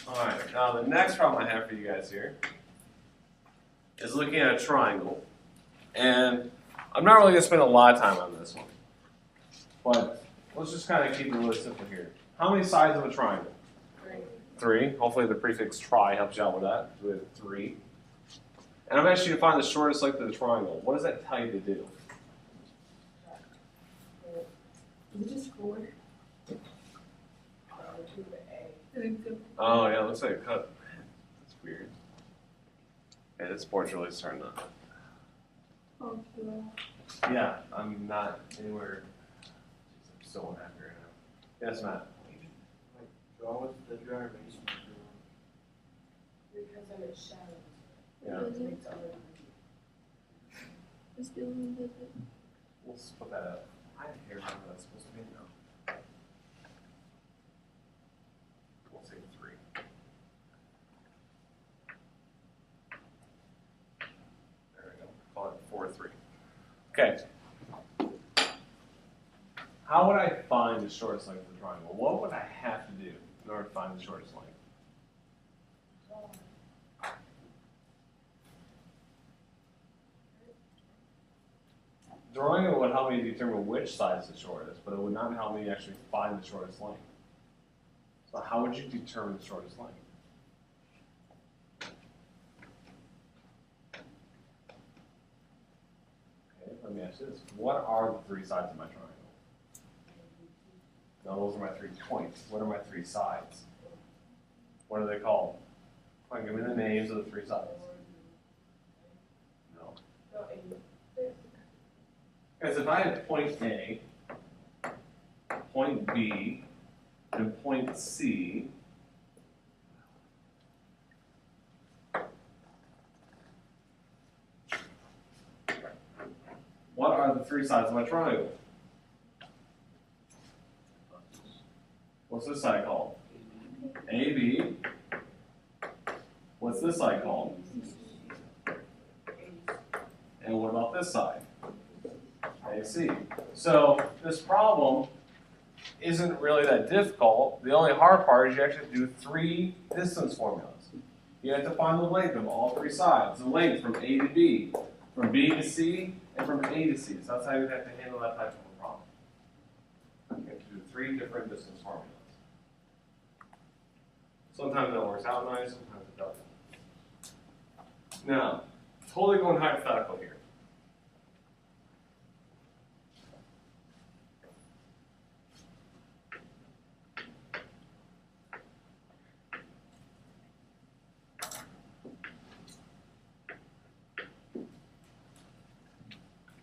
Alright, now the next problem I have for you guys here is looking at a triangle. And I'm not really going to spend a lot of time on this one. But let's just kind of keep it really simple here. How many sides of a triangle? 3. Hopefully the prefix tri helps you out with that. So we have 3. And I'm asking you to find the shortest length of the triangle. What does that tell you to do? Is it just 4? Oh yeah, it looks like a cut. That's weird. Yeah, this board's really starting to. Oh, Yeah, I'm not anywhere. I'm so unhappy right now. Yes, Matt. Draw with the derivation. Because of its shadow. Yeah. Let's do a little bit. We'll split that up. I didn't hear how that's supposed to be. No. We'll say 3. There we go. Call it 4, 3. Okay. How would I find the shortest length of the triangle? What would I have to do in order to find the shortest length? Drawing it would help me determine which side is the shortest, but it would not help me actually find the shortest length. So how would you determine the shortest length? Okay, let me ask you this. What are the 3 sides of my triangle? No, those are my 3 points. What are my 3 sides? What are they called? Come on, give me the names of the 3 sides. No. Because if I have point A, point B, and point C, what are the 3 sides of my triangle? What's this side called? AB. What's this side called? And what about this side? AC. So this problem isn't really that difficult. The only hard part is you actually have to do 3 distance formulas. You have to find the length of all 3 sides. The length from A to B, from B to C, and from A to C. So that's how you have to handle that type of a problem. You have to do 3 different distance formulas. Sometimes that works out nice, sometimes it doesn't. Now, totally going hypothetical here.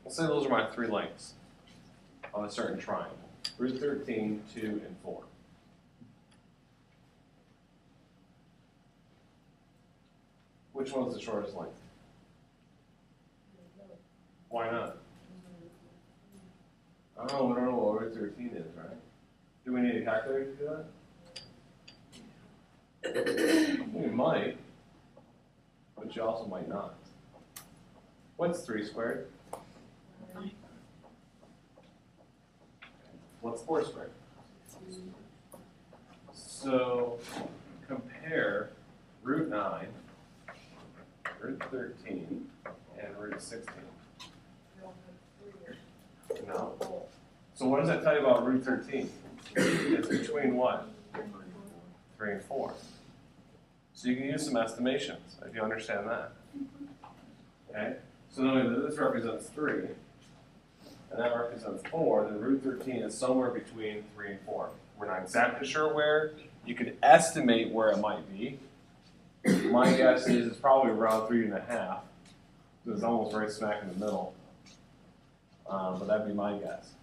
Let's say those are my 3 lengths of a certain triangle. Root 13, 2, and 4. Which one's the shortest length? Why not? Oh, we don't know what root 13 is, right? Do we need a calculator to do that? We might, but you also might not. What's 3 squared? What's 4 squared? So compare root 9, root 13, and root 16. No. So what does that tell you about root 13? It's between what? 3 and 4. So you can use some estimations if you understand that. Okay? So knowing that this represents 3, and that represents 4, then root 13 is somewhere between 3 and 4. We're not exactly sure where. You could estimate where it might be. My guess is it's probably around 3.5. So it's almost right smack in the middle. But that'd be my guess.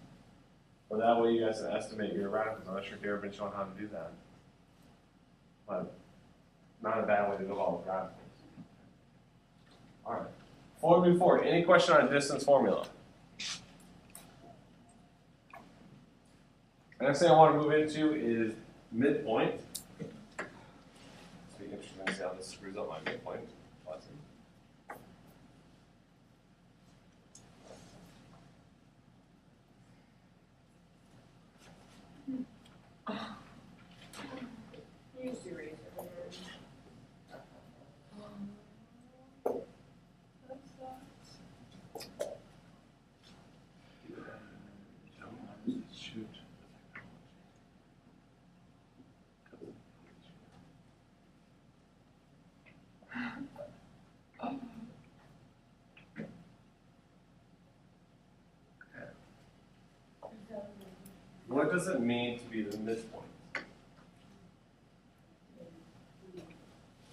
But that way you guys can estimate your radicals. I'm not sure if you've ever been shown how to do that. But not a bad way to go about with radicals. All right. Before we move forward, any question on a distance formula? The next thing I want to move into is midpoint. It's be interesting to see how this screws up my midpoint lesson. Use your razor. what does it mean to be the midpoint?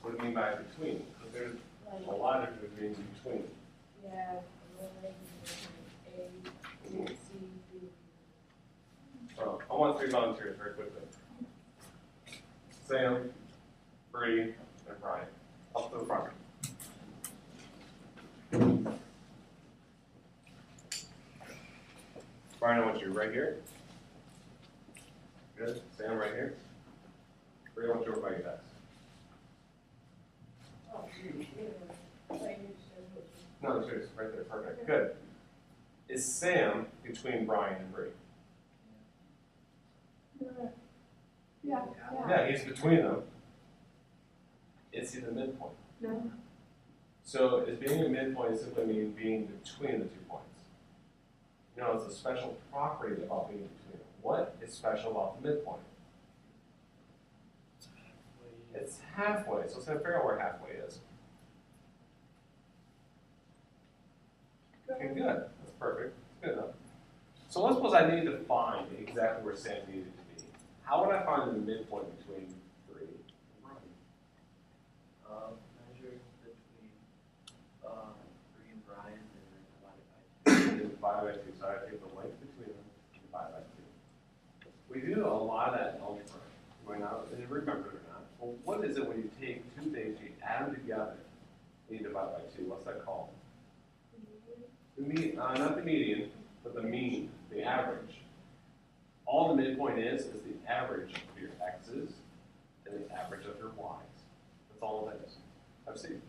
What do you mean by between? Because there's a lot of different meanings between. Yeah, A, B, C, D. So I want 3 volunteers very quickly. Sam, Bree, and Brian. Up to the front. Brian, I want you right here. Good. Sam, right here. Bree, I want you over by your desk. Oh, No, seriously, right there. Perfect. Good. Is Sam between Brian and Bree? Yeah. Yeah, he's between them. Is he the midpoint? No. So is being a midpoint simply mean being between the 2 points? No, it's a special property about being between them. What is special about the midpoint? It's halfway. So let's figure out where halfway is. Okay, good. That's perfect. Good enough. So let's suppose I need to find exactly where Sam needed to be. How would I find the midpoint between 3 and Brian? Measure between 3 and Brian and then divide it by 2. And then divide by 2. So I take the length between them and divide by 2. We do a lot of that in algebra. You might not remember it or not. Well, what is it when you take 2 things, you add them together, and you divide by 2? What's that called? Not the median, but the mean, the average. All the midpoint is the average of your x's and the average of your y's. That's all it is. I've seen.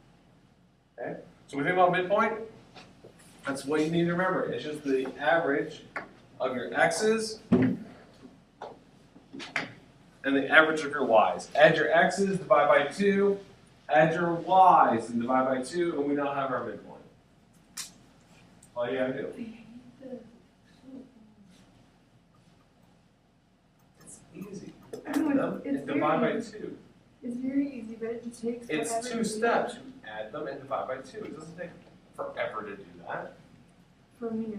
Okay? So when we think about midpoint, that's what you need to remember. It's just the average of your x's and the average of your y's. Add your x's, divide by 2, add your y's, and divide by 2, and we now have our midpoint. All you gotta do. It's easy. Add them and divide by 2. It's very easy, but it just takes forever. It's 2 steps. You add them and divide by 2. It doesn't take forever to do that. For me.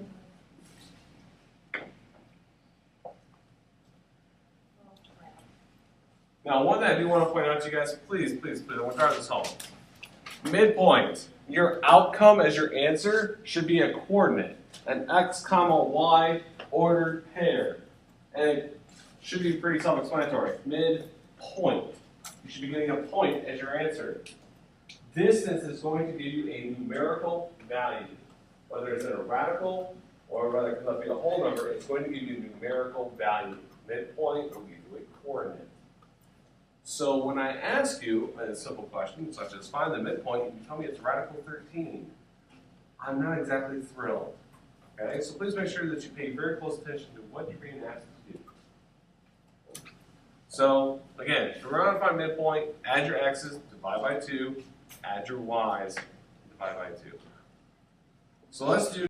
Now, one thing I do want to point out to you guys, please, I want to drive this home. Midpoint. Your outcome as your answer should be a coordinate, an x comma y ordered pair. And it should be pretty self-explanatory. Midpoint. You should be getting a point as your answer. Distance is going to give you a numerical value. Whether it's in a radical or whether it could be a whole number, it's going to give you a numerical value. Midpoint will give you a coordinate. So when I ask you a simple question, such as find the midpoint, and you tell me it's radical 13, I'm not exactly thrilled. Okay, so please make sure that you pay very close attention to what you're being asked to do. So again, if we're going to find midpoint, add your x's, divide by 2, add your y's, divide by 2. So let's do